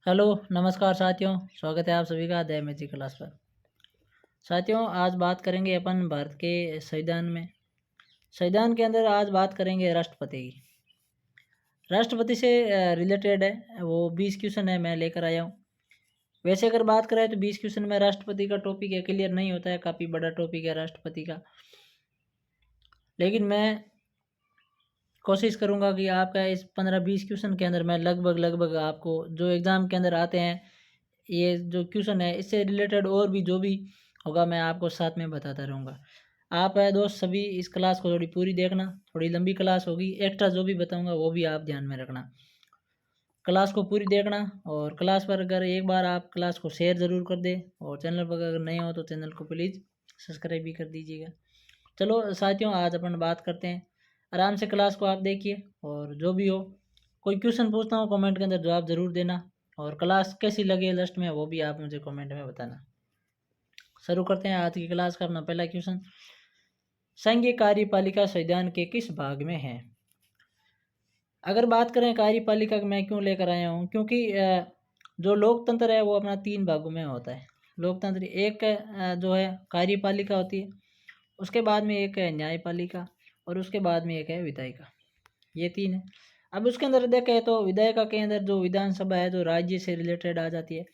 Hello नमस्कार साथियों, स्वागत है आप सभी का द मैजिक क्लास पर। साथियों, आज बात करेंगे अपन भारत के संविधान में। संविधान के अंदर आज बात करेंगे राष्ट्रपति की। राष्ट्रपति से रिलेटेड है वो 20 क्वेश्चन है मैं लेकर आया हूँ। वैसे अगर बात करें तो 20 क्वेश्चन में राष्ट्रपति का टॉपिक है, क्लियर नहीं होता है, काफ़ी बड़ा टॉपिक है राष्ट्रपति का। लेकिन मैं कोशिश करूंगा कि आपका इस 15-20 क्वेश्चन के अंदर मैं लगभग आपको जो एग्ज़ाम के अंदर आते हैं ये जो क्वेश्चन है इससे रिलेटेड और भी जो भी होगा मैं आपको साथ में बताता रहूँगा। आप दोस्त सभी इस क्लास को थोड़ी पूरी देखना, थोड़ी लंबी क्लास होगी, एक्स्ट्रा जो भी बताऊंगा वो भी आप ध्यान में रखना। क्लास को पूरी देखना और क्लास पर अगर एक बार आप क्लास को शेयर ज़रूर कर दें और चैनल पर अगर नए हो तो चैनल को प्लीज़ सब्सक्राइब भी कर दीजिएगा। चलो साथियों, आज अपन बात करते हैं। आराम से क्लास को आप देखिए और जो भी हो कोई क्वेश्चन पूछता हूँ कमेंट के अंदर जवाब ज़रूर देना, और क्लास कैसी लगी लास्ट में वो भी आप मुझे कमेंट में बताना। शुरू करते हैं आज की क्लास का। अपना पहला क्वेश्चन, संघीय कार्यपालिका संविधान के किस भाग में है? अगर बात करें कार्यपालिका मैं क्यों लेकर आया हूँ, क्योंकि जो लोकतंत्र है वो अपना 3 भागों में होता है। लोकतंत्र एक जो है कार्यपालिका होती है, उसके बाद में एक है न्यायपालिका और उसके बाद में एक है विधायिका। ये 3 है। अब उसके अंदर देखें तो विधायिका के अंदर जो विधानसभा है जो राज्य से रिलेटेड आ जाती है,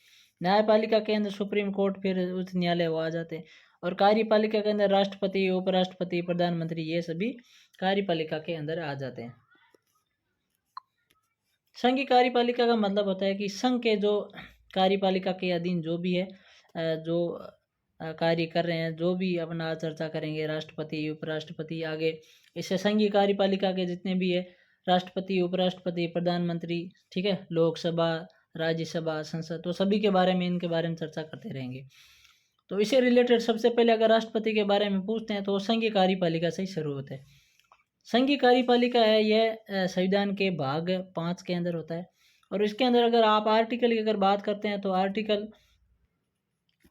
न्यायपालिका के अंदर सुप्रीम कोर्ट फिर उच्च न्यायालय वो आ जाते हैं, और कार्यपालिका के अंदर राष्ट्रपति, उपराष्ट्रपति, प्रधानमंत्री ये सभी कार्यपालिका के अंदर आ जाते हैं। संघीय कार्यपालिका का मतलब होता है कि संघ के जो कार्यपालिका के अधीन जो भी है जो कार्य कर रहे हैं, जो भी अपना चर्चा करेंगे राष्ट्रपति, उपराष्ट्रपति, आगे इससे संघीय कार्यपालिका के जितने भी है राष्ट्रपति, उपराष्ट्रपति, प्रधानमंत्री, ठीक है, लोकसभा, राज्यसभा, संसद, तो सभी के बारे में इनके बारे में चर्चा करते रहेंगे। तो इससे रिलेटेड सबसे पहले अगर राष्ट्रपति के बारे में पूछते हैं तो संघीय कार्यपालिका से ही शुरू होता है। संघीय कार्यपालिका है यह संविधान के भाग 5 के अंदर होता है, और इसके अंदर अगर आप आर्टिकल की अगर बात करते हैं तो आर्टिकल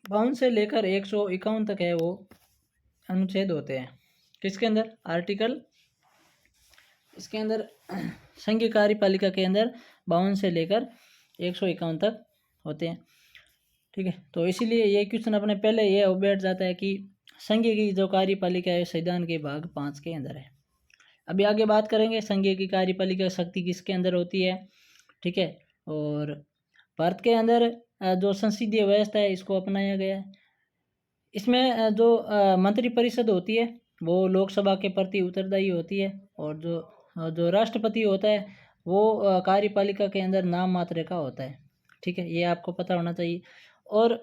52 से लेकर 151 तक है वो अनुच्छेद होते हैं। किसके अंदर? आर्टिकल, इसके अंदर संघीय कार्यपालिका के अंदर 52 से लेकर 151 तक होते हैं, ठीक है। तो इसीलिए ये क्वेश्चन अपने पहले ये बैठ जाता है कि संघीय की जो कार्यपालिका है संविधान के भाग 5 के अंदर है। अभी आगे बात करेंगे संघीय की कार्यपालिका शक्ति किसके अंदर होती है, ठीक है। और भारत के अंदर जो संसदीय व्यवस्था है इसको अपनाया गया है। इसमें जो मंत्रिपरिषद होती है वो लोकसभा के प्रति उत्तरदायी होती है, और जो राष्ट्रपति होता है वो कार्यपालिका के अंदर नाम मात्र का होता है, ठीक है, ये आपको पता होना चाहिए। और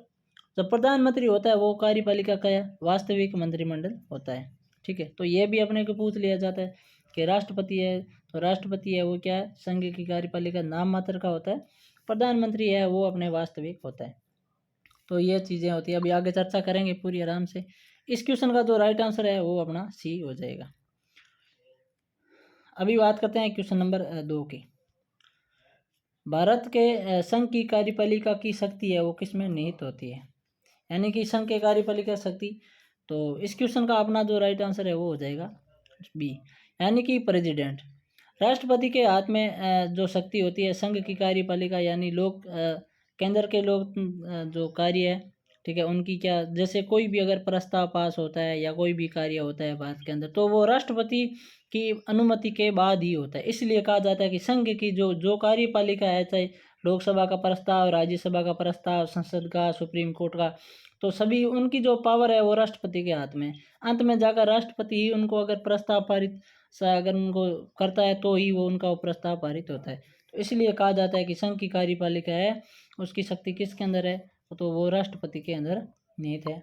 जो प्रधानमंत्री होता है वो कार्यपालिका का वास्तविक मंत्रिमंडल होता है, ठीक है। तो ये भी अपने को पूछ लिया जाता है कि राष्ट्रपति है तो राष्ट्रपति है वो क्या है, संघ की कार्यपालिका नाम मात्र का होता है, प्रधानमंत्री है वो अपने वास्तविक होता है। तो ये चीज़ें होती है, अभी आगे चर्चा करेंगे पूरी आराम से। इस क्वेश्चन का जो राइट आंसर है वो अपना सी हो जाएगा। अभी बात करते हैं क्वेश्चन नंबर 2 की। भारत के संघ की कार्यपालिका की शक्ति है वो किस में निहित होती है, यानी कि संघ के कार्यपालिका शक्ति। तो इस क्वेश्चन का अपना जो राइट आंसर है वो हो जाएगा बी, यानी कि प्रेसिडेंट। राष्ट्रपति के हाथ में जो शक्ति होती है संघ की कार्यपालिका, यानी लोग केंद्र के लोग जो कार्य है, ठीक है, उनकी क्या, जैसे कोई भी अगर प्रस्ताव पास होता है या कोई भी कार्य होता है भारत के अंदर तो वो राष्ट्रपति की अनुमति के बाद ही होता है। इसलिए कहा जाता है कि संघ की जो कार्यपालिका है, चाहे लोकसभा का प्रस्ताव, राज्यसभा का प्रस्ताव, संसद का, सुप्रीम कोर्ट का, तो सभी उनकी जो पावर है वो राष्ट्रपति के हाथ में है। अंत में जाकर राष्ट्रपति ही उनको अगर प्रस्ताव पारित अगर उनको करता है तो ही वो उनका वो प्रस्ताव पारित होता है। तो इसलिए कहा जाता है कि संघ की कार्यपालिका है उसकी शक्ति किसके अंदर है, तो वो राष्ट्रपति के अंदर निहित है।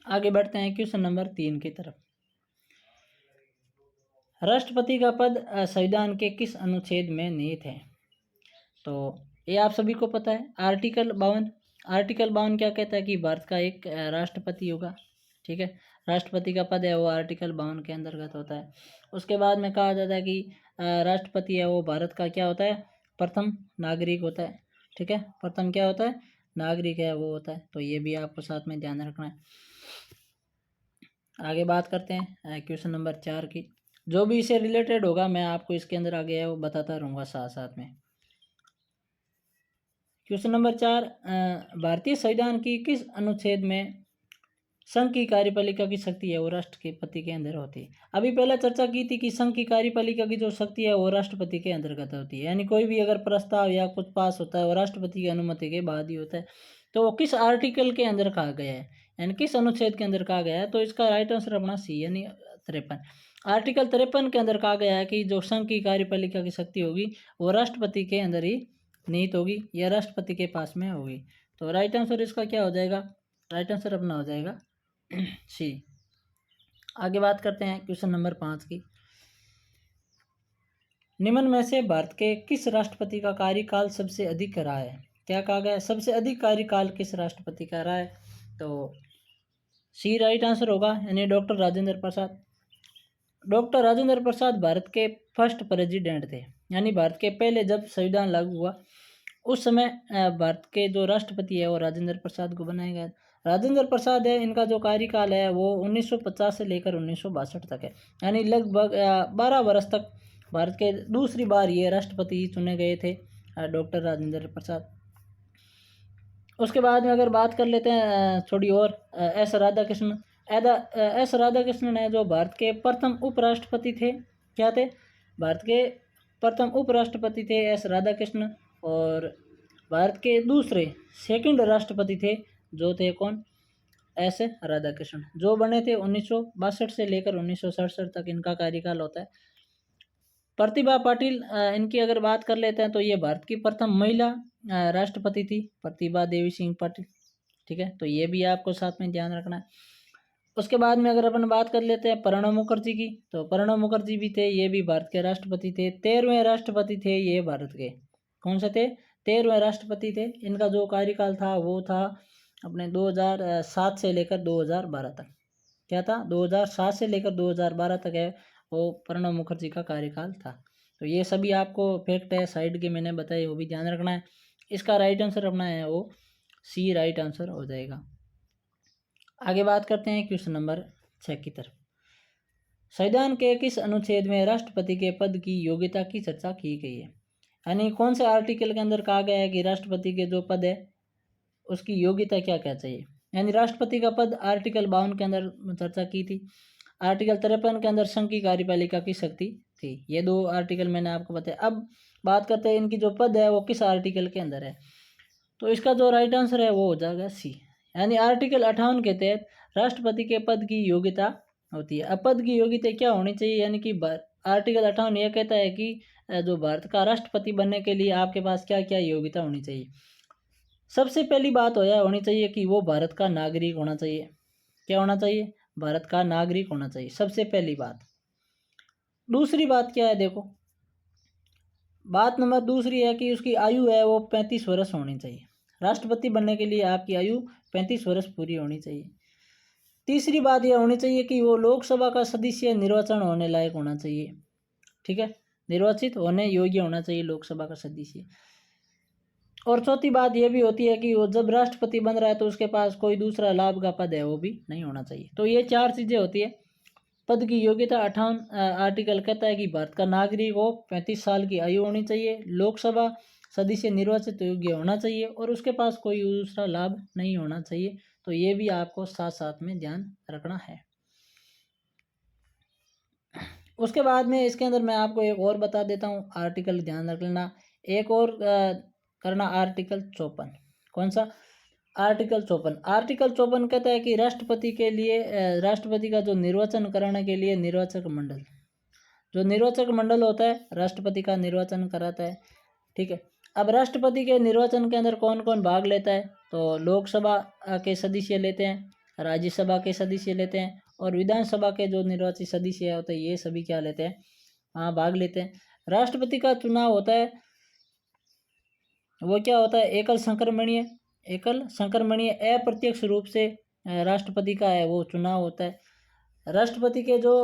आगे बढ़ते हैं क्वेश्चन नंबर 3 की तरफ। राष्ट्रपति का पद संविधान के किस अनुच्छेद में निहित है? तो ये आप सभी को पता है, आर्टिकल 52। आर्टिकल 52 क्या कहता है कि भारत का एक राष्ट्रपति होगा, ठीक है। राष्ट्रपति का पद है वो आर्टिकल 52 के अंतर्गत होता है। उसके बाद में कहा जाता है कि राष्ट्रपति है वो भारत का क्या होता है, प्रथम नागरिक होता है, ठीक है। प्रथम क्या होता है, नागरिक है वो होता है। तो ये भी आपको साथ में ध्यान रखना है। आगे बात करते हैं क्वेश्चन नंबर 4 की। जो भी इससे रिलेटेड होगा मैं आपको इसके अंदर आगे है वो बताता रहूँगा साथ साथ में। क्वेश्चन नंबर 4, भारतीय संविधान की किस अनुच्छेद में संघ की कार्यपालिका की शक्ति है वो राष्ट्रपति के अंदर होती है? अभी पहले चर्चा की थी कि संघ की कार्यपालिका की जो शक्ति है वो राष्ट्रपति के अंतर्गत होती है, यानी कोई भी अगर प्रस्ताव या कुछ पास होता है वो राष्ट्रपति की अनुमति के बाद ही होता है। तो वो किस आर्टिकल के अंदर कहा गया है, यानी किस अनुच्छेद के अंदर कहा गया है? तो इसका राइट आंसर अपना सी, यानी 53। आर्टिकल 53 के अंदर कहा गया है कि जो संघ की कार्यपालिका की शक्ति होगी वो राष्ट्रपति के अंदर ही निहित होगी या राष्ट्रपति के पास में होगी। तो राइट आंसर इसका क्या हो जाएगा? राइट आंसर अपना हो जाएगा सी। आगे बात करते हैं क्वेश्चन नंबर 5 की। निम्न में से भारत के किस राष्ट्रपति का कार्यकाल सबसे अधिक रहा है? क्या कहा गया है? सबसे अधिक कार्यकाल किस राष्ट्रपति का रहा है? तो सी राइट आंसर होगा, यानी डॉक्टर राजेंद्र प्रसाद। डॉक्टर राजेंद्र प्रसाद भारत के फर्स्ट प्रेसिडेंट थे, यानी भारत के पहले जब संविधान लागू हुआ उस समय भारत के जो राष्ट्रपति है वो राजेंद्र प्रसाद को बनाया गया। राजेंद्र प्रसाद है, इनका जो कार्यकाल है वो 1950 से लेकर 1962 तक है, यानी लगभग 12 वर्ष तक भारत के दूसरी बार ये राष्ट्रपति चुने गए थे डॉक्टर राजेंद्र प्रसाद। उसके बाद में अगर बात कर लेते हैं थोड़ी और, एस राधाकृष्णन। एस राधाकृष्णन है जो भारत के प्रथम उपराष्ट्रपति थे। क्या थे? भारत के प्रथम उपराष्ट्रपति थे एस राधाकृष्णन। और भारत के दूसरे सेकंड राष्ट्रपति थे जो थे कौन? एस राधाकृष्णन, जो बने थे 1962 से लेकर 1967 तक इनका कार्यकाल होता है। प्रतिभा पाटिल, इनकी अगर बात कर लेते हैं तो ये भारत की प्रथम महिला राष्ट्रपति थी, प्रतिभा देवी सिंह पाटिल। ठीक है, तो ये भी आपको साथ में ध्यान रखना है। उसके बाद में अगर अपन बात कर लेते हैं प्रणब मुखर्जी की, तो प्रणब मुखर्जी भी थे, ये भी भारत के राष्ट्रपति थे, 13वें राष्ट्रपति थे ये भारत के। कौन से थे? 13वें राष्ट्रपति थे। इनका जो कार्यकाल था वो था अपने 2007 से लेकर 2012 तक। क्या था? 2007 से लेकर 2012 तक है वो प्रणब मुखर्जी का कार्यकाल था। तो ये सभी आपको फैक्ट है साइड के मैंने बताए, वो भी ध्यान रखना है। इसका राइट आंसर अपना है वो सी राइट आंसर हो जाएगा। आगे बात करते हैं क्वेश्चन नंबर 6 की तरफ। संविधान के किस अनुच्छेद में राष्ट्रपति के पद की योग्यता की चर्चा की गई है? यानी कौन से आर्टिकल के अंदर कहा गया है कि राष्ट्रपति के जो पद है उसकी योग्यता क्या क्या चाहिए? यानी राष्ट्रपति का पद आर्टिकल 52 के अंदर चर्चा की थी, आर्टिकल 53 के अंदर संघ की कार्यपालिका की शक्ति थी। ये दो आर्टिकल मैंने आपको बताया। अब बात करते हैं इनकी जो पद है वो किस आर्टिकल के अंदर है। तो इसका जो राइट आंसर है वो हो जाएगा सी, यानी आर्टिकल 58 के तहत राष्ट्रपति के पद की योग्यता होती है। अब पद की योग्यता क्या होनी चाहिए? यानी कि आर्टिकल 58 यह कहता है कि जो भारत का राष्ट्रपति बनने के लिए आपके पास क्या क्या योग्यता होनी चाहिए। सबसे पहली बात होनी चाहिए कि वो भारत का नागरिक होना चाहिए। क्या होना चाहिए? भारत का नागरिक होना चाहिए, सबसे पहली बात। दूसरी बात क्या है? देखो, बात नंबर दूसरी है कि उसकी आयु है वो 35 वर्ष होनी चाहिए। राष्ट्रपति बनने के लिए आपकी आयु 35 वर्ष पूरी होनी चाहिए। तीसरी बात यह होनी चाहिए कि वो लोकसभा का सदस्य निर्वाचन होने लायक होना चाहिए। ठीक है, निर्वाचित होने योग्य होना चाहिए लोकसभा का सदस्य। और चौथी बात यह भी होती है कि वो जब राष्ट्रपति बन रहा है तो उसके पास कोई दूसरा लाभ का पद है वो भी नहीं होना चाहिए। तो ये 4 चीज़ें होती है। पद की योग्यता 58 आर्टिकल कहता है कि भारत का नागरिक हो, 35 साल की आयु होनी चाहिए, लोकसभा सदस्य निर्वाचित योग्य होना चाहिए और उसके पास कोई दूसरा लाभ नहीं होना चाहिए। तो ये भी आपको साथ साथ में ध्यान रखना है। उसके बाद में इसके अंदर मैं आपको एक और बता देता हूँ आर्टिकल, ध्यान रख लेना। एक और करना आर्टिकल 54। कौन सा? आर्टिकल 54। आर्टिकल 54 कहता है कि राष्ट्रपति के लिए राष्ट्रपति का जो निर्वाचन कराने के लिए निर्वाचक मंडल, जो निर्वाचक मंडल होता है राष्ट्रपति का निर्वाचन कराता है। ठीक है, अब राष्ट्रपति के निर्वाचन के अंदर कौन कौन भाग लेता है? तो लोकसभा के सदस्य लेते हैं, राज्यसभा के सदस्य लेते हैं और विधानसभा के जो निर्वाचित सदस्य होते हैं ये सभी क्या लेते हैं? हाँ, भाग लेते हैं। राष्ट्रपति का चुनाव होता है वो क्या होता है? एकल संक्रमणीय अप्रत्यक्ष रूप से राष्ट्रपति का है वो चुनाव होता है। राष्ट्रपति के जो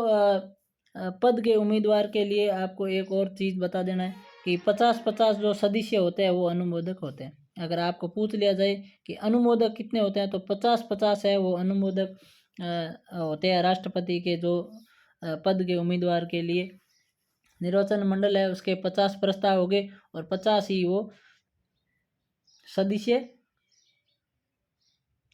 पद के उम्मीदवार के लिए आपको एक और चीज़ बता देना है कि 50-50 जो सदस्य होते हैं वो अनुमोदक होते हैं। अगर आपको पूछ लिया जाए कि अनुमोदक कितने होते हैं तो 50-50 है वो अनुमोदक होते हैं राष्ट्रपति के जो पद के उम्मीदवार के लिए। निर्वाचन मंडल है उसके 50 प्रस्ताव हो गए और 50 ही वो सदस्य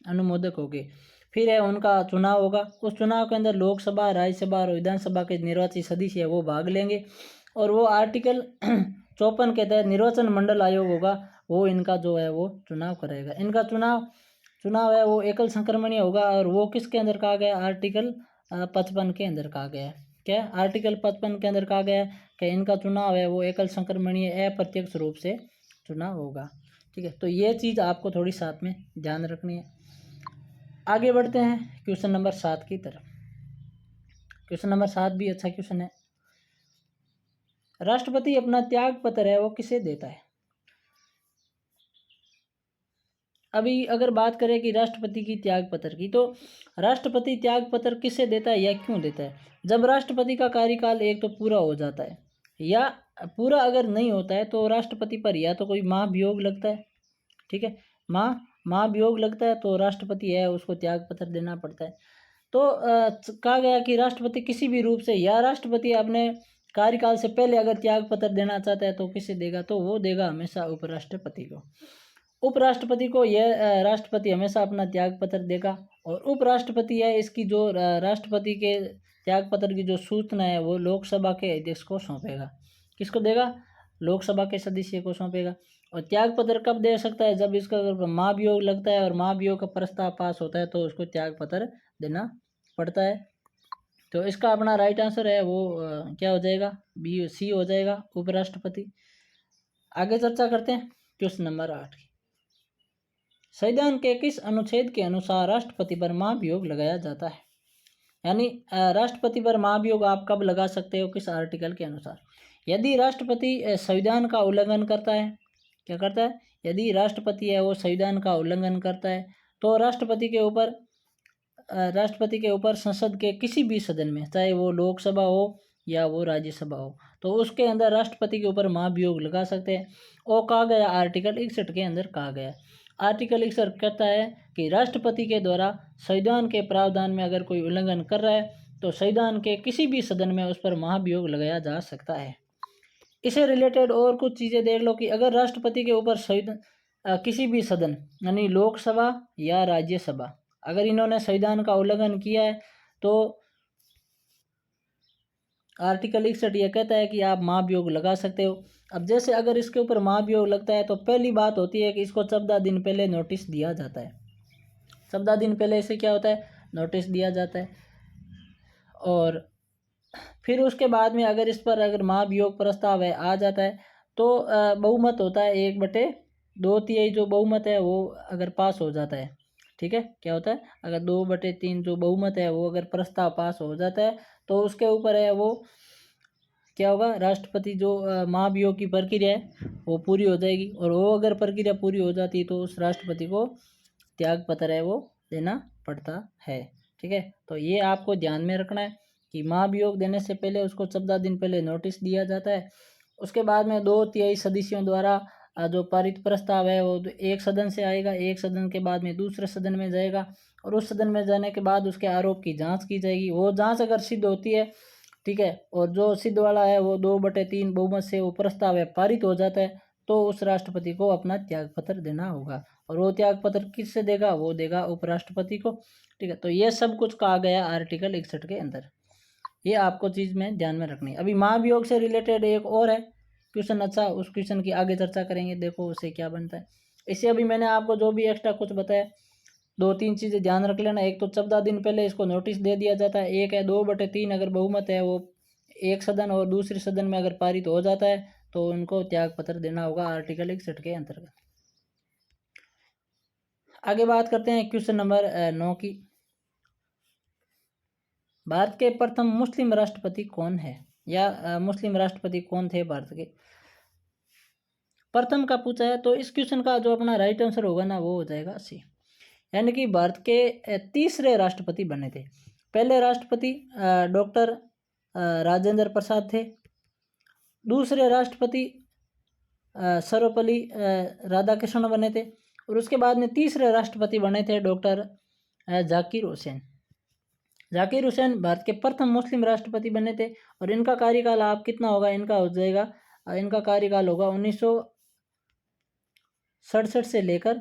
अनुमोदक होंगे। फिर है उनका चुनाव होगा, उस चुनाव के अंदर लोकसभा, राज्यसभा और विधानसभा के निर्वाचित सदस्य है वो भाग लेंगे। और वो आर्टिकल 54 के तहत निर्वाचन मंडल आयोग होगा, वो इनका जो है वो चुनाव करेगा। इनका चुनाव है वो एकल संक्रमणीय होगा। और वो किसके अंदर कहा गया? आर्टिकल 55 के अंदर कहा गया है। क्या आर्टिकल 55 के अंदर कहा गया है कि इनका चुनाव है वो एकल संक्रमणीय अप्रत्यक्ष रूप से चुनाव होगा। ठीक है, तो ये चीज़ आपको थोड़ी साथ में ध्यान रखनी है। आगे बढ़ते हैं क्वेश्चन नंबर 7 की तरफ। क्वेश्चन नंबर 7 भी अच्छा क्वेश्चन है। राष्ट्रपति अपना त्याग पत्र है वो किसे देता है? अभी अगर बात करें कि राष्ट्रपति की त्याग पत्र की, तो राष्ट्रपति त्याग पत्र किसे देता है या क्यों देता है? जब राष्ट्रपति का कार्यकाल एक तो पूरा हो जाता है, या पूरा अगर नहीं होता है तो राष्ट्रपति पर या तो कोई महाभियोग लगता है। ठीक है, महाभियोग लगता है तो राष्ट्रपति है उसको त्याग पत्र देना पड़ता है। तो कहा गया कि राष्ट्रपति किसी भी रूप से, या राष्ट्रपति अपने कार्यकाल से पहले अगर त्याग पत्र देना चाहता है तो किसे देगा? तो वो देगा हमेशा उपराष्ट्रपति को। उपराष्ट्रपति को यह राष्ट्रपति हमेशा अपना त्याग पत्र देगा। और उपराष्ट्रपति है इसकी जो राष्ट्रपति के त्याग पत्र की जो सूचना है वो लोकसभा के अध्यक्ष को सौंपेगा। किसको देगा? लोकसभा के सदस्य को सौंपेगा। और त्याग पत्र कब दे सकता है? जब इसका अगर महाभियोग लगता है और महाभियोग का प्रस्ताव पास होता है तो उसको त्याग पत्र देना पड़ता है। तो इसका अपना राइट आंसर है वो क्या हो जाएगा? बी सी हो जाएगा, उपराष्ट्रपति। आगे चर्चा करते हैं क्वेश्चन नंबर 8 की। संविधान के किस अनुच्छेद के अनुसार राष्ट्रपति पर महाभियोग लगाया जाता है? यानी राष्ट्रपति पर महाभियोग आप कब लगा सकते हो? किस आर्टिकल के अनुसार? यदि राष्ट्रपति संविधान का उल्लंघन करता है, क्या करता है? यदि राष्ट्रपति है वो संविधान का उल्लंघन करता है तो राष्ट्रपति के ऊपर संसद के किसी भी सदन में, चाहे वो लोकसभा हो या वो राज्यसभा हो, तो उसके अंदर राष्ट्रपति के ऊपर महाभियोग लगा सकते हैं। और कहा गया आर्टिकल 61 के अंदर कहा गया। आर्टिकल 61 कहता है कि राष्ट्रपति के द्वारा संविधान के प्रावधान में अगर कोई उल्लंघन कर रहा है तो संविधान के किसी भी सदन में उस पर महाभियोग लगाया जा सकता है। इससे रिलेटेड और कुछ चीज़ें देख लो कि अगर राष्ट्रपति के ऊपर किसी भी सदन यानी लोकसभा या राज्यसभा, अगर इन्होंने संविधान का उल्लंघन किया है तो आर्टिकल 61 यह कहता है कि आप महाभियोग लगा सकते हो। अब जैसे अगर इसके ऊपर महाभियोग लगता है तो पहली बात होती है कि इसको 14 दिन पहले नोटिस दिया जाता है। 14 दिन पहले इसे क्या होता है? नोटिस दिया जाता है। और फिर उसके बाद में अगर इस पर अगर महाभियोग प्रस्ताव है आ जाता है तो बहुमत होता है 1/2 जो बहुमत है वो अगर पास हो जाता है। ठीक है, क्या होता है? अगर 2/3 जो बहुमत है वो अगर प्रस्ताव पास हो जाता है तो उसके ऊपर है वो क्या होगा? राष्ट्रपति जो महाभियोग की प्रक्रिया है वो पूरी हो जाएगी। और वो अगर प्रक्रिया पूरी हो जाती है तो उस राष्ट्रपति को त्याग पत्र है वो देना पड़ता है। ठीक है, तो ये आपको ध्यान में रखना है कि महाभियोग देने से पहले उसको 14 दिन पहले नोटिस दिया जाता है। उसके बाद में 2/3 सदस्यों द्वारा जो पारित प्रस्ताव है वो एक सदन से आएगा, एक सदन के बाद में दूसरे सदन में जाएगा। और उस सदन में जाने के बाद उसके आरोप की जांच की जाएगी। वो जांच अगर सिद्ध होती है, ठीक है, और जो सिद्ध वाला है वो 2/3 बहुमत से वो प्रस्ताव है पारित हो जाता है तो उस राष्ट्रपति को अपना त्याग पत्र देना होगा। और वो त्याग पत्र किससे देगा? वो देगा उपराष्ट्रपति को। ठीक है, तो ये सब कुछ कहा गया आर्टिकल 61 के अंदर। ये आपको चीज़ में ध्यान में रखनी है। अभी महाभियोग से रिलेटेड एक और है क्वेश्चन, अच्छा उस क्वेश्चन की आगे चर्चा करेंगे, देखो उससे क्या बनता है। इससे अभी मैंने आपको जो भी एक्स्ट्रा कुछ बताया 2-3 चीज़ें ध्यान रख लेना। एक तो 14 दिन पहले इसको नोटिस दे दिया जाता है। एक है 2/3 अगर बहुमत है वो एक सदन और दूसरे सदन में अगर पारित हो जाता है तो उनको त्याग पत्र देना होगा आर्टिकल 61 के अंतर्गत। आगे बात करते हैं क्वेश्चन नंबर 9 की। भारत के प्रथम मुस्लिम राष्ट्रपति कौन है, या मुस्लिम राष्ट्रपति कौन थे भारत के? प्रथम का पूछा है तो इस क्वेश्चन का जो अपना राइट आंसर होगा ना वो हो जाएगा सी। यानी कि भारत के तीसरे राष्ट्रपति बने थे। पहले राष्ट्रपति डॉक्टर राजेंद्र प्रसाद थे। दूसरे राष्ट्रपति सर्वपल्ली राधाकृष्णन बने थे। और उसके बाद में तीसरे राष्ट्रपति बने थे डॉक्टर जाकिर हुसैन। जाकिर हुसैन भारत के प्रथम मुस्लिम राष्ट्रपति बने थे। और इनका कार्यकाल आप कितना होगा? इनका हो जाएगा, इनका कार्यकाल होगा 1967 से लेकर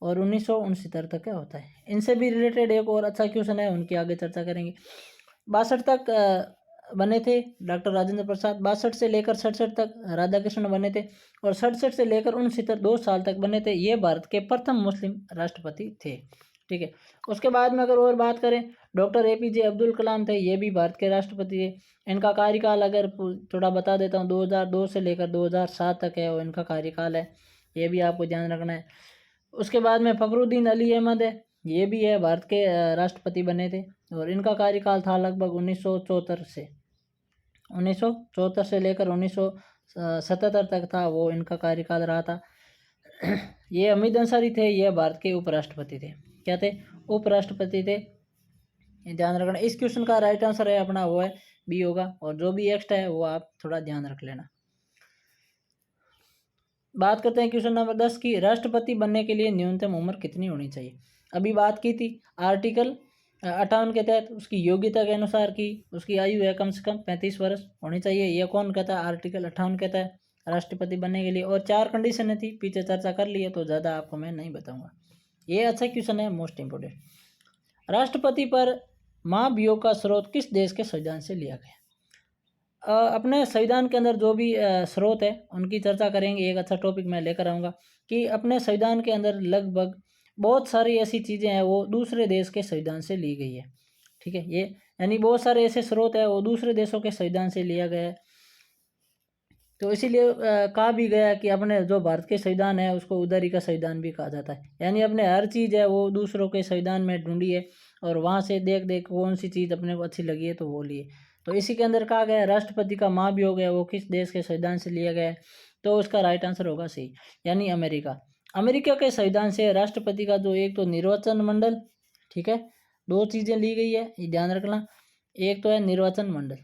और 1969 तक क्या होता है। इनसे भी रिलेटेड एक और अच्छा क्वेश्चन है, उनकी आगे चर्चा करेंगे। 62 तक बने थे डॉक्टर राजेंद्र प्रसाद, 62 से लेकर 67 तक राधा कृष्ण बने थे, और 67 से लेकर 69 2 साल तक बने थे। ये भारत के प्रथम मुस्लिम राष्ट्रपति थे। ठीक है। उसके बाद में अगर और बात करें, डॉक्टर APJ अब्दुल कलाम थे, ये भी भारत के राष्ट्रपति थे। इनका कार्यकाल अगर थोड़ा बता देता हूँ, 2002 से लेकर 2007 तक है वो इनका कार्यकाल है, ये भी आपको ध्यान रखना है। उसके बाद में फ़खरुद्दीन अली अहमद है, ये भी है भारत के राष्ट्रपति बने थे, और इनका कार्यकाल था लगभग 1974 से लेकर 1977 तक था, वो इनका कार्यकाल रहा था। ये हमीद अंसारी थे, ये भारत के उपराष्ट्रपति थे। क्या थे? उपराष्ट्रपति थे। ये ध्यान रखना। इस क्वेश्चन का राइट आंसर है अपना वो है बी होगा, और जो भी एक्स्ट्रा है वो आप थोड़ा ध्यान रख लेना। बात करते हैं क्वेश्चन नंबर 10 की, राष्ट्रपति बनने के लिए न्यूनतम उम्र कितनी होनी चाहिए। अभी बात की थी आर्टिकल 58 के तहत, उसकी योग्यता के अनुसार की उसकी आयु है कम से कम 35 वर्ष होनी चाहिए। यह कौन कहता है? आर्टिकल 58 कहता है राष्ट्रपति बनने के लिए। और 4 कंडीशन थी, पीछे चर्चा कर ली है, तो ज़्यादा आपको मैं नहीं बताऊंगा। ये अच्छा क्वेश्चन है, मोस्ट इंपोर्टेंट। राष्ट्रपति पर महाभियोग का स्रोत किस देश के संविधान से लिया गया? अपने संविधान के अंदर जो भी स्रोत है उनकी चर्चा करेंगे। एक अच्छा टॉपिक मैं लेकर आऊँगा कि अपने संविधान के अंदर लगभग बहुत सारी ऐसी चीज़ें हैं वो दूसरे देश के संविधान से ली गई है। ठीक है, ये यानी बहुत सारे ऐसे स्रोत है वो दूसरे देशों के संविधान से लिया गया है। तो इसीलिए कहा भी गया कि अपने जो भारत के संविधान है उसको उदारी का संविधान भी कहा जाता है। यानी अपने हर चीज़ है वो दूसरों के संविधान में ढूंढी है, और वहाँ से देख देख कौन सी चीज़ अपने को अच्छी लगी है तो वो लिए। तो इसी के अंदर कहा गया है राष्ट्रपति का महाभियोग है वो किस देश के संविधान से लिया गया है, तो उसका राइट आंसर होगा सही, यानी अमेरिका। अमेरिका के संविधान से राष्ट्रपति का जो एक तो निर्वाचन मंडल, ठीक है, 2 चीज़ें ली गई है, ये ध्यान रखना। एक तो है निर्वाचन मंडल,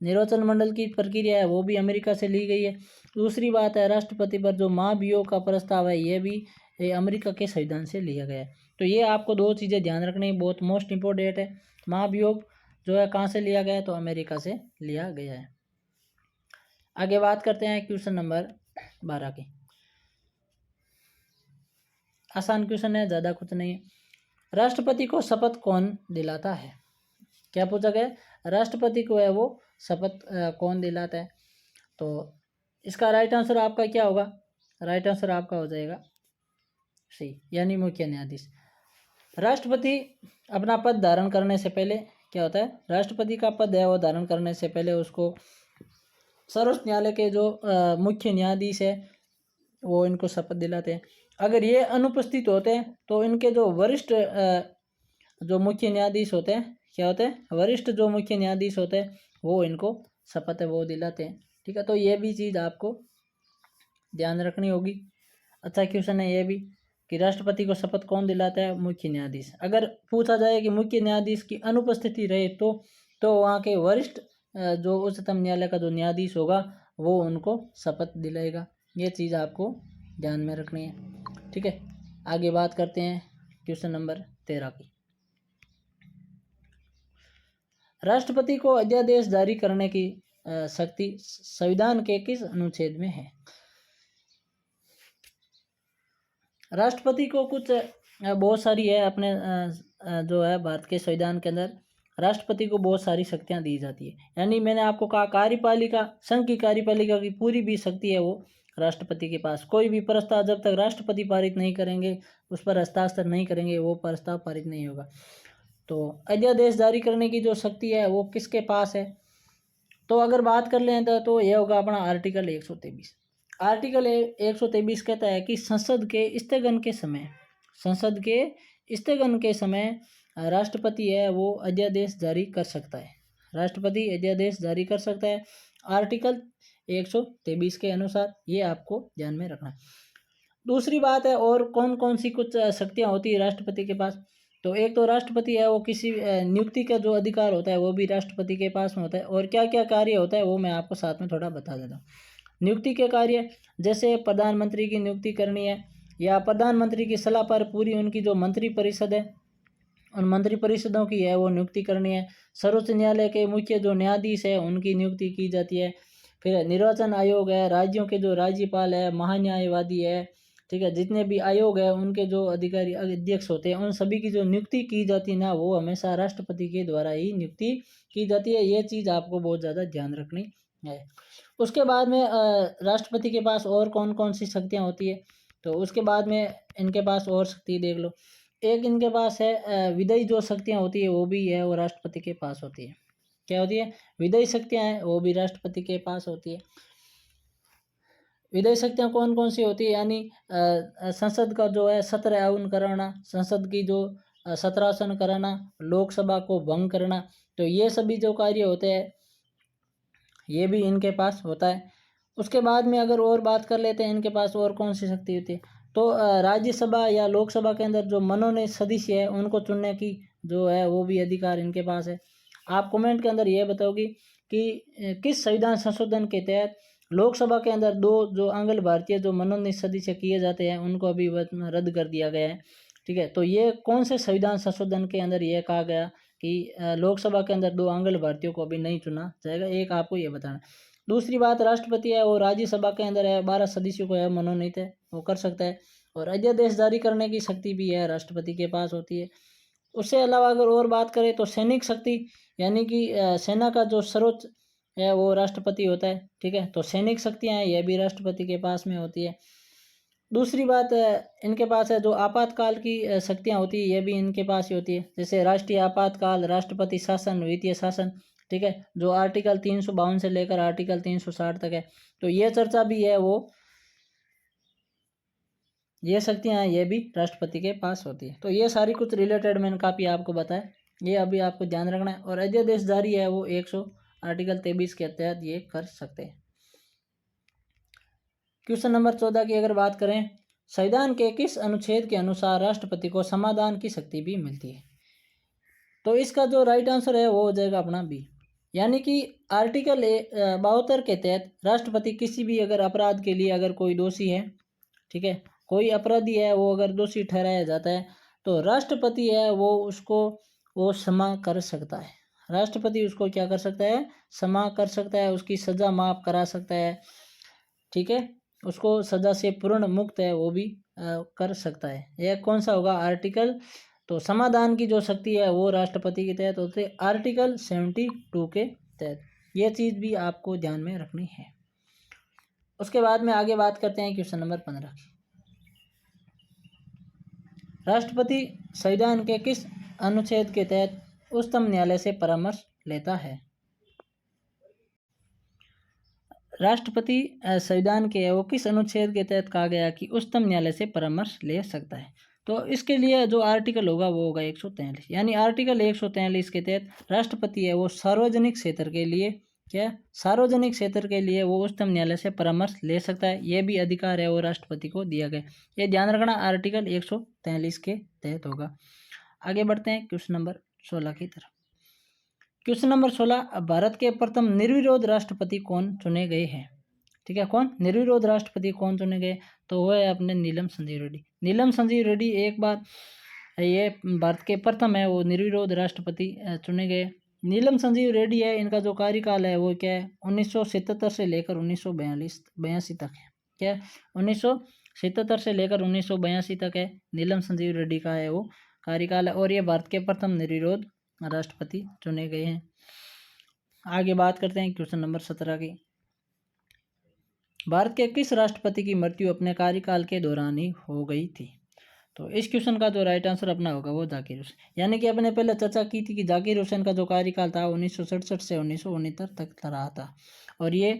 निर्वाचन मंडल की प्रक्रिया है वो भी अमेरिका से ली गई है। दूसरी बात है राष्ट्रपति पर जो महाभियोग का प्रस्ताव है ये भी अमेरिका के संविधान से लिया गया है। तो ये आपको 2 चीज़ें ध्यान रखनी, बहुत मोस्ट इंपॉर्टेंट है। महाभियोग जो है कहाँ से लिया गया है? तो अमेरिका से लिया गया है। आगे बात करते हैं क्वेश्चन नंबर 12 की। आसान क्वेश्चन है, ज़्यादा कुछ नहीं है। राष्ट्रपति को शपथ कौन दिलाता है? क्या पूछा गया? राष्ट्रपति को है वो शपथ कौन दिलाता है? तो इसका राइट आंसर आपका क्या होगा? राइट आंसर आपका हो जाएगा सी, यानी मुख्य न्यायाधीश। राष्ट्रपति अपना पद धारण करने से पहले क्या होता है? राष्ट्रपति का पद है वो धारण करने से पहले उसको सर्वोच्च न्यायालय के जो मुख्य न्यायाधीश है वो इनको शपथ दिलाते हैं। अगर ये अनुपस्थित होते हैं तो इनके जो वरिष्ठ जो मुख्य न्यायाधीश होते हैं क्या होते हैं? वरिष्ठ जो मुख्य न्यायाधीश होते हैं वो इनको शपथ है वो दिलाते हैं। ठीक है, तो ये भी चीज़ आपको ध्यान रखनी होगी। अच्छा क्वेश्चन है ये भी कि राष्ट्रपति को शपथ कौन दिलाता है? मुख्य न्यायाधीश। अगर पूछा जाए कि मुख्य न्यायाधीश की अनुपस्थिति रहे तो वहाँ के वरिष्ठ जो उच्चतम न्यायालय का जो न्यायाधीश होगा वो उनको शपथ दिलाएगा। ये चीज़ आपको ध्यान में रखनी है। ठीक है, आगे बात करते हैं क्वेश्चन नंबर 13 की। राष्ट्रपति को अध्यादेश जारी करने की शक्ति संविधान के किस अनुच्छेद में है? राष्ट्रपति को कुछ बहुत सारी है अपने जो है भारत के संविधान के अंदर राष्ट्रपति को बहुत सारी शक्तियां दी जाती है। यानी मैंने आपको कहा कार्यपालिका, संघ की कार्यपालिका की पूरी भी शक्ति है वो राष्ट्रपति के पास। कोई भी प्रस्ताव जब तक राष्ट्रपति पारित नहीं करेंगे, उस पर हस्ताक्षर नहीं करेंगे, वो प्रस्ताव पारित नहीं होगा। तो अध्यादेश जारी करने की जो शक्ति है वो किसके पास है? तो अगर बात कर लें तो यह होगा अपना आर्टिकल 123। आर्टिकल 123 कहता है कि संसद के स्थगन के समय राष्ट्रपति है वो अध्यादेश जारी कर सकता है। राष्ट्रपति अध्यादेश जारी कर सकता है आर्टिकल 123 के अनुसार, ये आपको ध्यान में रखना है। दूसरी बात है और कौन कौन सी कुछ शक्तियाँ होती है राष्ट्रपति के पास? तो एक तो राष्ट्रपति है वो किसी नियुक्ति का जो अधिकार होता है वो भी राष्ट्रपति के पास में होता है। और क्या क्या कार्य होता है वो मैं आपको साथ में थोड़ा बता देता हूँ। नियुक्ति के कार्य जैसे प्रधानमंत्री की नियुक्ति करनी है, या प्रधानमंत्री की सलाह पर पूरी उनकी जो मंत्रिपरिषद है उन मंत्रिपरिषदों की है वो नियुक्ति करनी है। सर्वोच्च न्यायालय के मुख्य जो न्यायाधीश है उनकी नियुक्ति की जाती है। फिर निर्वाचन आयोग है, राज्यों के जो राज्यपाल है, महान्यायवादी है, ठीक है, जितने भी आयोग है उनके जो अधिकारी अध्यक्ष होते हैं उन सभी की जो नियुक्ति की जाती है ना, वो हमेशा राष्ट्रपति के द्वारा ही नियुक्ति की जाती है। ये चीज़ आपको बहुत ज़्यादा ध्यान रखनी है। उसके बाद में राष्ट्रपति के पास और कौन कौन सी शक्तियाँ होती है, तो उसके बाद में इनके पास और शक्ति देख लो। एक इनके पास है विधायी जो शक्तियाँ होती है वो भी है, वो राष्ट्रपति के पास होती है। क्या होती है? विधायी शक्तियाँ हैं, वो भी राष्ट्रपति के पास होती है। विधायी शक्तियाँ कौन कौन सी होती है, यानी संसद का जो है सत्र आवन कराना, संसद की जो सत्रासन कराना, लोकसभा को भंग करना, तो ये सभी जो कार्य होते हैं ये भी इनके पास होता है। उसके बाद में अगर और बात कर लेते हैं इनके पास और कौन सी शक्ति होती है, तो राज्यसभा या लोकसभा के अंदर जो मनोनीत सदस्य है उनको चुनने की जो है वो भी अधिकार इनके पास है। आप कमेंट के अंदर ये बताओगी कि किस संविधान संशोधन के तहत लोकसभा के अंदर दो जो आंग्ल भारतीय जो मनोनीत सदस्य किए जाते हैं उनको अभी रद्द कर दिया गया है। ठीक है, तो ये कौन से संविधान संशोधन के अंदर ये कहा गया कि लोकसभा के अंदर दो आंग्ल भारतीयों को अभी नहीं चुना जाएगा, एक आपको ये बताना। दूसरी बात, राष्ट्रपति है वो राज्यसभा के अंदर है 12 सदस्यों को है मनोनीत है, वो कर सकता है, और अध्यादेश जारी करने की शक्ति भी है राष्ट्रपति के पास होती है। उससे अलावा अगर और बात करें तो सैनिक शक्ति, यानी कि सेना का जो सर्वोच्च है वो राष्ट्रपति होता है। ठीक है, तो सैनिक शक्तियाँ हैं ये भी राष्ट्रपति के पास में होती है। दूसरी बात इनके पास है जो आपातकाल की शक्तियाँ होती है, ये भी इनके पास ही होती है, जैसे राष्ट्रीय आपातकाल, राष्ट्रपति शासन, वित्तीय शासन। ठीक है, जो आर्टिकल 352 से लेकर आर्टिकल 360 तक है, तो ये चर्चा भी है वो, ये शक्तियाँ हैं ये भी राष्ट्रपति के पास होती है। तो ये सारी कुछ रिलेटेड मैंने काफ़ी आपको बताया, ये अभी आपको ध्यान रखना है। और अध्यादेश जारी है वो 100 आर्टिकल 23 के तहत ये कर सकते हैं। क्वेश्चन नंबर 14 की अगर बात करें, संविधान के किस अनुच्छेद के अनुसार राष्ट्रपति को समाधान की शक्ति भी मिलती है, तो इसका जो राइट आंसर है वो हो जाएगा अपना बी, यानी कि आर्टिकल 72 के तहत राष्ट्रपति किसी भी अगर अपराध के लिए अगर कोई दोषी है, ठीक है, कोई अपराधी है वो अगर दोषी ठहराया जाता है तो राष्ट्रपति है वो उसको वो क्षमा कर सकता है। राष्ट्रपति उसको क्या कर सकता है? क्षमा कर सकता है, उसकी सज़ा माफ़ करा सकता है। ठीक है, उसको सज़ा से पूर्ण मुक्त है वो भी कर सकता है। यह कौन सा होगा? आर्टिकल, तो समाधान की जो शक्ति है वो राष्ट्रपति के तहत होती है आर्टिकल 72 के तहत। ये चीज़ भी आपको ध्यान में रखनी है। उसके बाद में आगे बात करते हैं क्वेश्चन नंबर 15 की। राष्ट्रपति संविधान के किस अनुच्छेद के तहत उच्चतम न्यायालय से परामर्श लेता है? राष्ट्रपति संविधान के वो किस अनुच्छेद के तहत कहा गया कि उच्चतम न्यायालय से परामर्श ले सकता है? तो इसके लिए जो आर्टिकल होगा वो होगा 143, यानी आर्टिकल 143 के तहत राष्ट्रपति है वो सार्वजनिक क्षेत्र के लिए क्या, सार्वजनिक क्षेत्र के लिए वो उच्चतम न्यायालय से परामर्श ले सकता है। ये भी अधिकार है वो राष्ट्रपति को दिया गया। ये ध्यान रखना, आर्टिकल 143 के तहत होगा। आगे बढ़ते हैं क्वेश्चन नंबर 16 की तरफ। क्वेश्चन नंबर 16, भारत के प्रथम निर्विरोध राष्ट्रपति कौन चुने गए हैं? ठीक है, कौन निर्विरोध राष्ट्रपति कौन चुने गए? तो वो है अपने नीलम संजीव रेड्डी। नीलम संजीव रेड्डी एक बार ये भारत के प्रथम है वो निर्विरोध राष्ट्रपति चुने गए। नीलम संजीव रेड्डी है, इनका जो कार्यकाल है वो क्या है? 1977 से लेकर 1982 तक है। क्या है? 1977 से लेकर 1982 तक है नीलम संजीव रेड्डी का है वो कार्यकाल है, और ये भारत के प्रथम निर्विरोध राष्ट्रपति चुने गए हैं। आगे बात करते हैं क्वेश्चन नंबर 17 की। भारत के किस राष्ट्रपति की मृत्यु अपने कार्यकाल के दौरान ही हो गई थी? तो इस क्वेश्चन का जो राइट आंसर अपना होगा वो जाकिर हुसैन, यानी कि अपने पहले चर्चा की थी कि जाकिर हुसैन का जो कार्यकाल था 1967 से 1969 तक रहा था, और ये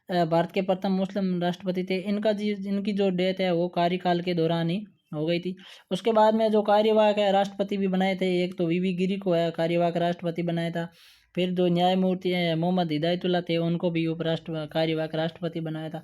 भारत के प्रथम मुस्लिम राष्ट्रपति थे। इनकी जो डेथ है वो कार्यकाल के दौरान ही हो गई थी। उसके बाद में जो कार्यवाहक है राष्ट्रपति भी बनाए थे, एक तो वीवी गिरी को है कार्यवाहक राष्ट्रपति बनाया था, फिर जो न्यायमूर्ति मोहम्मद हिदायतुल्लाह थे उनको भी कार्यवाहक राष्ट्रपति बनाया था।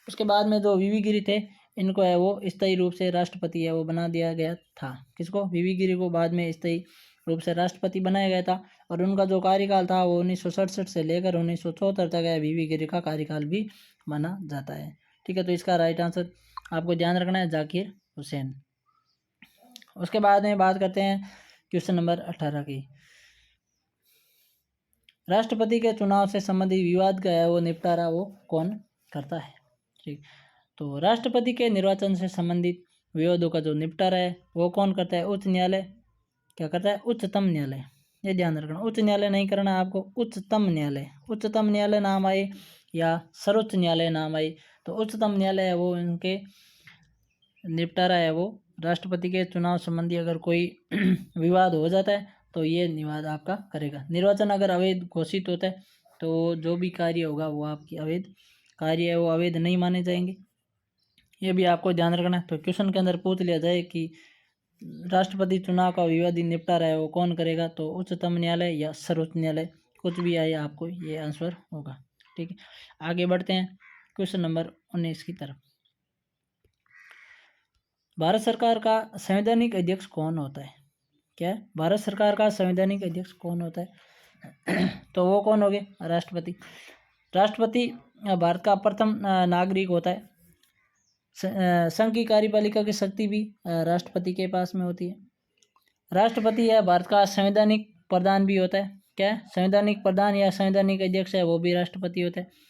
उसके बाद में जो वीवी गिरी थे इनको है वो स्थायी रूप से राष्ट्रपति है वो बना दिया गया था। किसको? वीवी गिरी को बाद में स्थायी रूप से राष्ट्रपति बनाया गया था, और उनका जो कार्यकाल था वो 1967 से लेकर 1974 तक है। वीवी गिरी का कार्यकाल भी माना जाता है। ठीक है, तो इसका राइट आंसर आपको ध्यान रखना है जाकिर हुसैन। उसके बाद में बात करते हैं क्वेश्चन नंबर 18 की। राष्ट्रपति के चुनाव से संबंधित विवाद का है वो निपटारा वो कौन करता है? ठीक, तो राष्ट्रपति के निर्वाचन से संबंधित विवादों का जो निपटारा है वो कौन करता है? उच्च न्यायालय क्या करता है? उच्चतम न्यायालय। ये ध्यान रखना, उच्च न्यायालय नहीं करना है आपको, उच्चतम न्यायालय। उच्चतम न्यायालय नाम आए या सर्वोच्च न्यायालय नाम आए तो उच्चतम न्यायालय है वो इनके निपटारा है वो राष्ट्रपति के चुनाव संबंधी अगर कोई विवाद हो जाता है तो ये विवाद आपका करेगा। निर्वाचन अगर अवैध घोषित होता है तो जो भी कार्य होगा वो आपकी अवैध कार्य है वो अवैध नहीं माने जाएंगे। ये भी आपको ध्यान रखना है। तो क्वेश्चन के अंदर पूछ लिया जाए कि राष्ट्रपति चुनाव का विवादी निपटारा है वो कौन करेगा, तो उच्चतम न्यायालय या सर्वोच्च न्यायालय, कुछ भी आए आपको ये आंसर होगा। ठीक है, आगे बढ़ते हैं क्वेश्चन नंबर 19 की तरफ। भारत सरकार का संवैधानिक अध्यक्ष कौन होता है? क्या है? भारत सरकार का संवैधानिक अध्यक्ष कौन होता है? तो वो कौन हो गए? राष्ट्रपति। राष्ट्रपति भारत का प्रथम नागरिक होता है। संघ की कार्यपालिका की शक्ति भी राष्ट्रपति के पास में होती है। राष्ट्रपति है भारत का संवैधानिक प्रधान भी होता है। क्या है? संवैधानिक प्रधान या संवैधानिक अध्यक्ष है वो भी राष्ट्रपति होता है।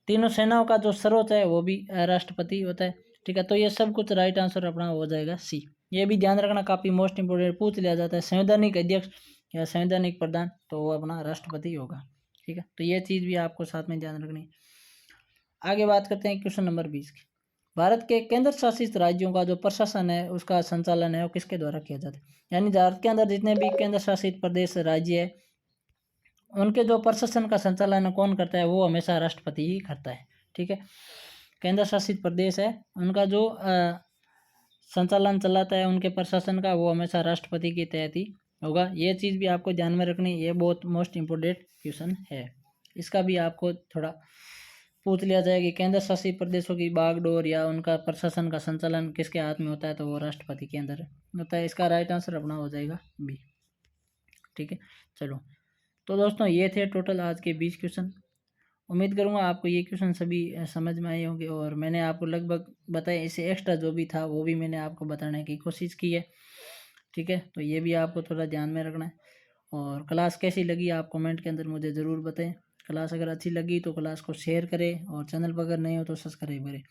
तीनों सेनाओं का जो सर्वोच्च है वो भी राष्ट्रपति होता है। ठीक है, तो ये सब कुछ राइट आंसर अपना हो जाएगा सी। ये भी ध्यान रखना, काफ़ी मोस्ट इंपोर्टेंट पूछ लिया जाता है, संवैधानिक अध्यक्ष या संवैधानिक प्रधान, तो वो अपना राष्ट्रपति होगा। ठीक है, तो ये चीज़ भी आपको साथ में ध्यान रखनी है। आगे बात करते हैं क्वेश्चन नंबर 20 की। भारत के केंद्र शासित राज्यों का जो प्रशासन है उसका संचालन है वो किसके द्वारा किया जाता है? यानी भारत के अंदर जितने भी केंद्र शासित प्रदेश राज्य है उनके जो प्रशासन का संचालन कौन करता है? वो हमेशा राष्ट्रपति ही करता है। ठीक है, केंद्र शासित प्रदेश है उनका जो संचालन चलाता है उनके प्रशासन का वो हमेशा राष्ट्रपति के तहत ही होगा। ये चीज़ भी आपको ध्यान में रखनी, ये बहुत मोस्ट इम्पोर्टेंट क्वेश्चन है। इसका भी आपको थोड़ा पूछ लिया जाए कि केंद्र शासित प्रदेशों की बागडोर या उनका प्रशासन का संचालन किसके हाथ में होता है, तो वो राष्ट्रपति के अंदर होता है। इसका राइट आंसर अपना हो जाएगा बी। ठीक है, चलो तो दोस्तों ये थे टोटल आज के 20 क्वेश्चन। उम्मीद करूँगा आपको ये क्वेश्चन सभी समझ में आए होंगे और मैंने आपको लगभग बताया, इससे एक्स्ट्रा जो भी था वो भी मैंने आपको बताने की कोशिश की है। ठीक है, तो ये भी आपको थोड़ा ध्यान में रखना है। और क्लास कैसी लगी आप कमेंट के अंदर मुझे ज़रूर बताएं। क्लास अगर अच्छी लगी तो क्लास को शेयर करें और चैनल पर अगर नहीं हो तो सब्सक्राइब करें।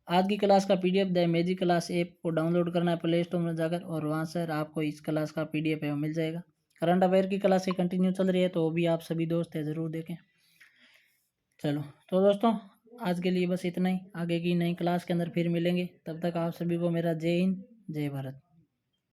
आज की क्लास का PDF the magic class app को डाउनलोड करना है प्ले स्टोर में जाकर और वहाँ से आपको इस क्लास का PDF है वो मिल जाएगा। करंट अफेयर की क्लासें कंटिन्यू चल रही है तो वो भी आप सभी दोस्त है ज़रूर देखें। चलो तो दोस्तों आज के लिए बस इतना ही, आगे की नई क्लास के अंदर फिर मिलेंगे। तब तक आप सभी को मेरा जय हिंद जय भारत।